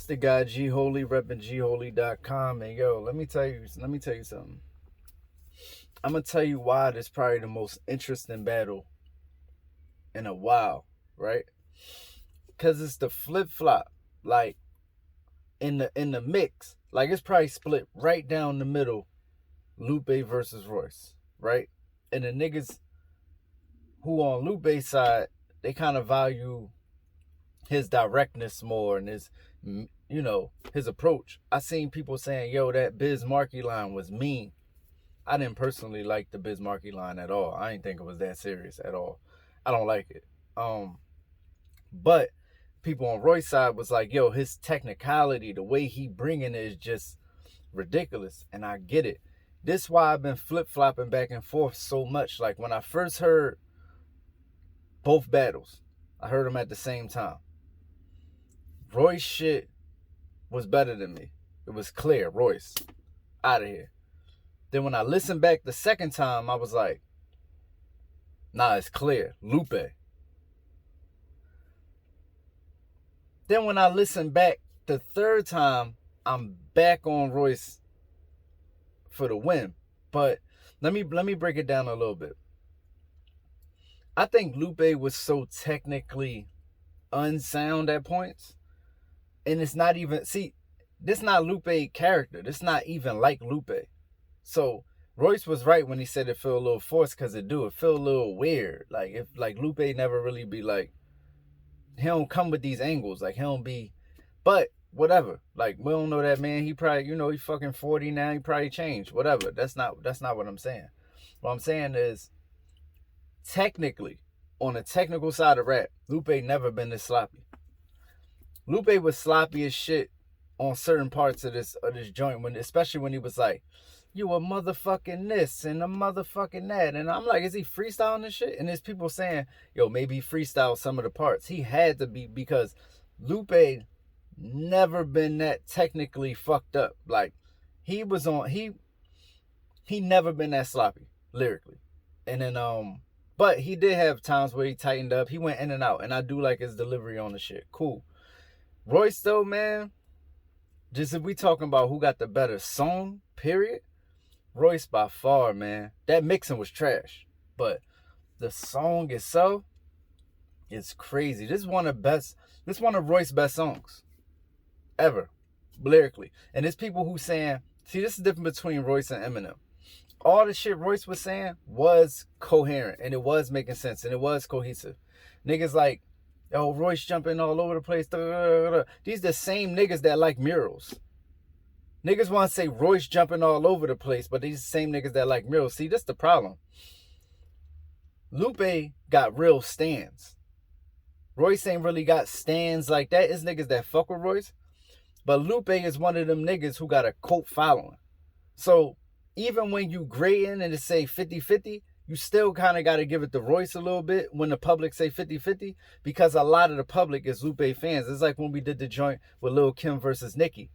It's the guy G Holy repping gholy.com. And yo, let me tell you something. I'm gonna tell you why this is probably the most interesting battle in a while, right? Cause it's the flip flop. Like in the mix. Like it's probably split right down the middle. Lupe versus Royce, right? And the niggas who on Lupe's side, they kind of value his directness more and his, his approach. I seen people saying, yo, that Biz Markie line was mean. I didn't personally like the Biz Markie line at all. I didn't think it was that serious at all. I don't like it. But people on Roy's side was like, yo, his technicality, the way he bringing it is just ridiculous. And I get it. This is why I've been flip-flopping back and forth so much. Like when I first heard both battles, I heard them at the same time. Roy's shit was better than me. It was clear. Royce, out of here. Then when I listened back the second time, I was like, nah, it's clear. Lupe. Then when I listened back the third time, I'm back on Royce for the win. But let me break it down a little bit. I think Lupe was so technically unsound at points. And it's not even, this not Lupe character. This not even like Lupe. So Royce was right when he said it feel a little forced, because it feel a little weird. Like if Lupe never really be like, he don't come with these angles. Like he don't be, but whatever. Like we don't know that man. He probably, he fucking 40 now. He probably changed. Whatever. That's not what I'm saying. What I'm saying is, technically, on the technical side of rap, Lupe never been this sloppy. Lupe was sloppy as shit on certain parts of this joint, especially when he was like, you a motherfucking this and a motherfucking that. And I'm like, is he freestyling this shit? And there's people saying, yo, maybe he freestyled some of the parts. He had to be, because Lupe never been that technically fucked up. Like he never been that sloppy lyrically. And then but he did have times where he tightened up. He went in and out, and I do like his delivery on the shit. Cool. Royce though, man, just if we talking about who got the better song, period, Royce by far, man. That mixing was trash, but the song itself is crazy. This is one of Royce's best songs ever, lyrically. And there's people who saying, see, this is different between Royce and Eminem. All the shit Royce was saying was coherent, and it was making sense, and it was cohesive. Niggas like, yo, Royce jumping all over the place. These the same niggas that like murals. Niggas want to say Royce jumping all over the place, but these the same niggas that like murals. See, that's the problem. Lupe got real stands. Royce ain't really got stands like that. It's niggas that fuck with Royce. But Lupe is one of them niggas who got a cult following. So even when you grading and it say 50-50, you still kind of got to give it to Royce a little bit when the public say 50-50, because a lot of the public is Lupe fans. It's like when we did the joint with Lil Kim versus Nicki.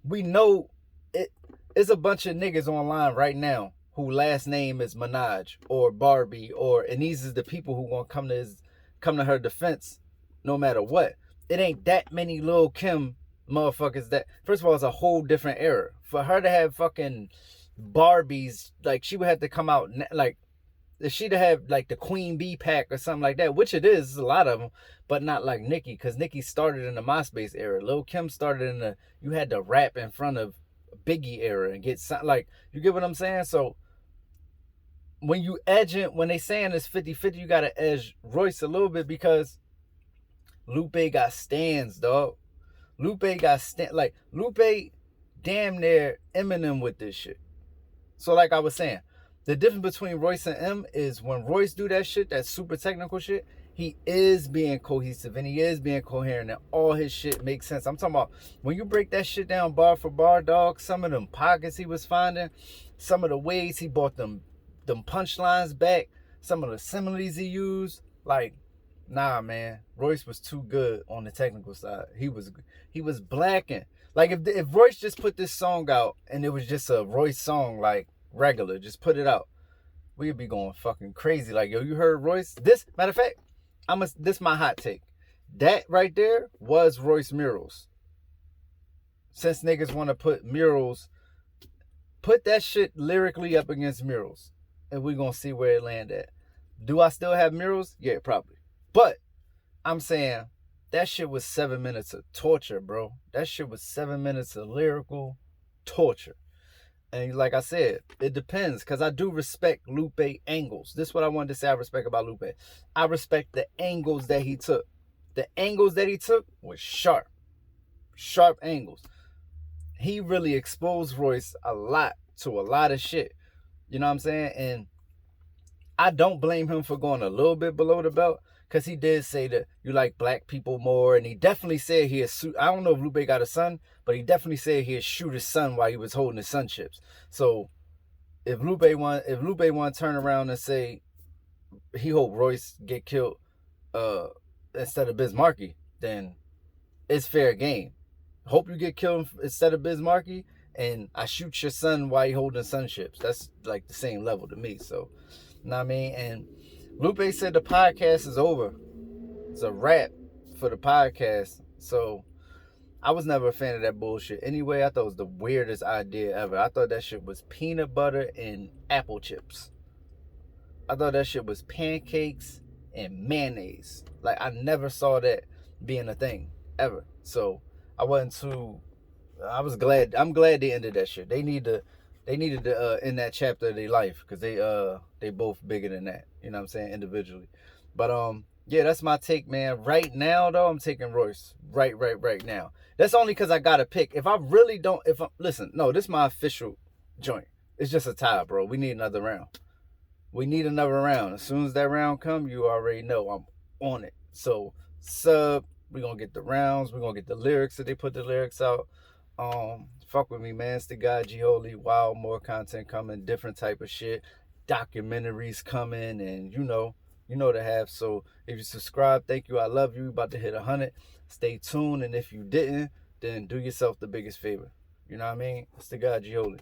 We know it's a bunch of niggas online right now who last name is Minaj or Barbie, and these is the people who gonna come to her defense no matter what. It ain't that many Lil Kim motherfuckers that, first of all, it's a whole different era. For her to have fucking Barbies, like she would have to come out like, she'd have like the Queen Bee pack or something like that, which it is a lot of them, but not like Nicki, because Nicki started in the MySpace era. Lil Kim started in the, you had to rap in front of Biggie era and get like, you get what I'm saying? So when you edge it, when they saying it's 50-50, you gotta edge Royce a little bit, because Lupe got stands, dog. Lupe damn near Eminem with this shit. So like I was saying, the difference between Royce and M is when Royce do that shit, that super technical shit, he is being cohesive and he is being coherent and all his shit makes sense. I'm talking about when you break that shit down bar for bar, dog, some of them pockets he was finding, some of the ways he brought them punchlines back, some of the similes he used, like, nah, man, Royce was too good on the technical side. He was blacking. Like if Royce just put this song out and it was just a Royce song, like regular, just put it out, we'd be going fucking crazy. Like, yo, you heard Royce? This, matter of fact, this my hot take. That right there was Royce Murals. Since niggas want to put murals, put that shit lyrically up against murals, and we gonna see where it land at. Do I still have murals? Yeah, probably. But I'm saying that shit was 7 minutes of torture, bro. That shit was 7 minutes of lyrical torture. And like I said, it depends, because I do respect Lupe angles. This is what I wanted to say I respect about Lupe. I respect the angles that he took. The angles that he took was sharp. Sharp angles. He really exposed Royce a lot to a lot of shit. You know what I'm saying? And I don't blame him for going a little bit below the belt, because he did say that you like black people more, and he definitely said he'd shoot. I don't know if Lupe got a son, but he definitely said he'd shoot his son while he was holding his son chips. So if Lupe want to turn around and say he hope Royce get killed instead of Bismarcky, then it's fair game. Hope you get killed instead of Bismarcky, and I shoot your son while you holding son chips. That's like the same level to me. So, you know what I mean? And Lupe said the podcast is over. It's a wrap for the podcast. So I was never a fan of that bullshit. Anyway, I thought it was the weirdest idea ever. I thought that shit was peanut butter and apple chips. I thought that shit was pancakes and mayonnaise. Like, I never saw that being a thing ever. So I was glad. I'm glad they ended that shit. They needed to end that chapter of their life, because they both bigger than that. You know what I'm saying? Individually. But yeah, that's my take, man. Right now though, I'm taking Royce. Right now. That's only because I gotta pick. If I really don't, listen, no, this is my official joint. It's just a tie, bro. We need another round. We need another round. As soon as that round come, you already know I'm on it. So sub. We're gonna get the rounds. We're gonna get the lyrics that they put the lyrics out. Fuck with me, man. It's the guy G Holy. Wild, more content coming, different type of shit. Documentaries coming, and you know to have. So if you subscribe, thank you. I love you. About to hit 100. Stay tuned, and if you didn't, then do yourself the biggest favor. You know what I mean? It's the guy G Holy.